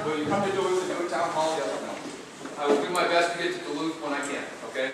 Will you come to Duluth and do a town hall? Yes or no? I will do my best to get to Duluth when I can, okay?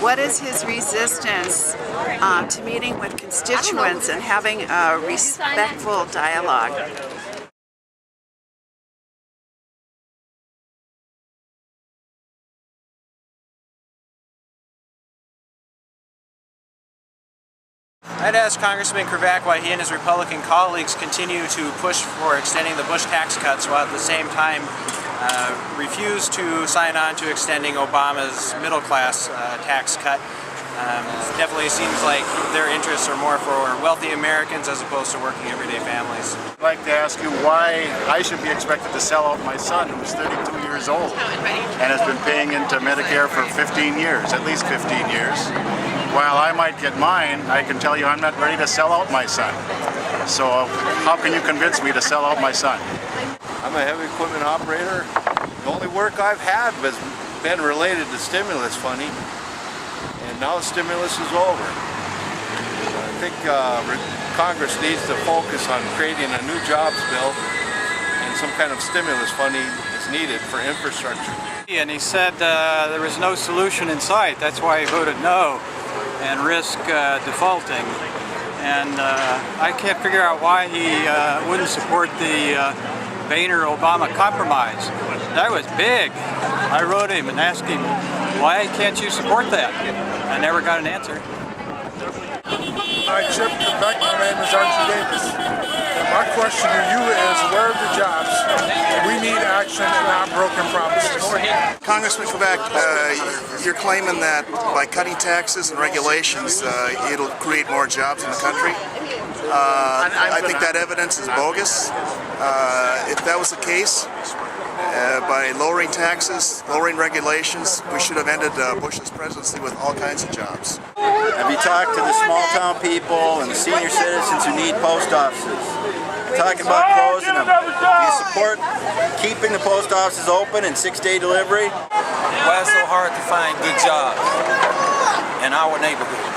What is his resistance to meeting with constituents and having a respectful dialogue? I'd ask Congressman Cravaack why he and his Republican colleagues continue to push for extending the Bush tax cuts while at the same time refuse to sign on to extending Obama's middle-class tax cut. Definitely seems like their interests are more for wealthy Americans as opposed to working everyday families. I'd like to ask you why I should be expected to sell out my son, who's 32 years old and has been paying into Medicare for 15 years, at least 15 years. While I might get mine, I can tell you I'm not ready to sell out my son. So how can you convince me to sell out my son? I'm a heavy equipment operator. The only work I've had has been related to stimulus funding, and now the stimulus is over. I think Congress needs to focus on creating a new jobs bill, and some kind of stimulus funding is needed for infrastructure. And he said there was no solution in sight. That's why he voted no and risk defaulting. And I can't figure out why he wouldn't support the Boehner-Obama compromise. That was big. I wrote him and asked him, why can't you support that? I never got an answer. Hi, Chip. Cravaack. My name is Archie Davis. And my question to you is, where are the jobs? We need action and not broken promises. Congressman Cravaack, you're claiming that by cutting taxes and regulations, it'll create more jobs in the country. I think that evidence is bogus. If that was the case, by lowering taxes, lowering regulations, we should have ended Bush's presidency with all kinds of jobs. Have you talked to the small town people and the senior citizens who need post offices? Talking about closing them. Do you support keeping the post offices open and 6-day delivery? Why it's so hard to find good jobs in our neighborhood?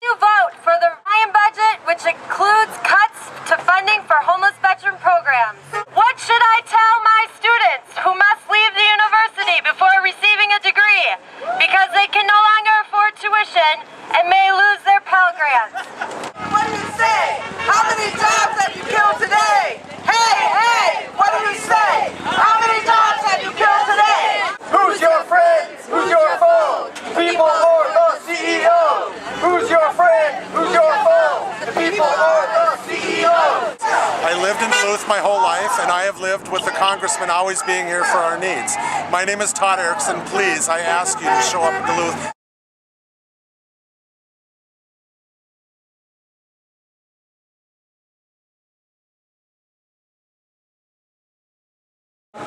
You vote for the Ryan budget, which includes cuts to funding for homeless veteran programs. What should I tell my students who must leave the university before receiving a degree because they can no longer afford tuition and may lose their Pell Grants? What do you say? How many jobs have you killed today? Hey, hey, what do you say? How many jobs have you killed today? Who's your friend? Who's your foe? People or the CEO? Who's your friend? Who's your foe? The people or the CEO? I lived in Duluth my whole life, and I have lived with the congressman always being here for our needs. My name is Todd Erickson. Please, I ask you to show up in Duluth.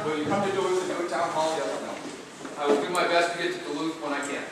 Will you come to Duluth and do a town hall? Yes or no? I will do my best to get to Duluth when I can.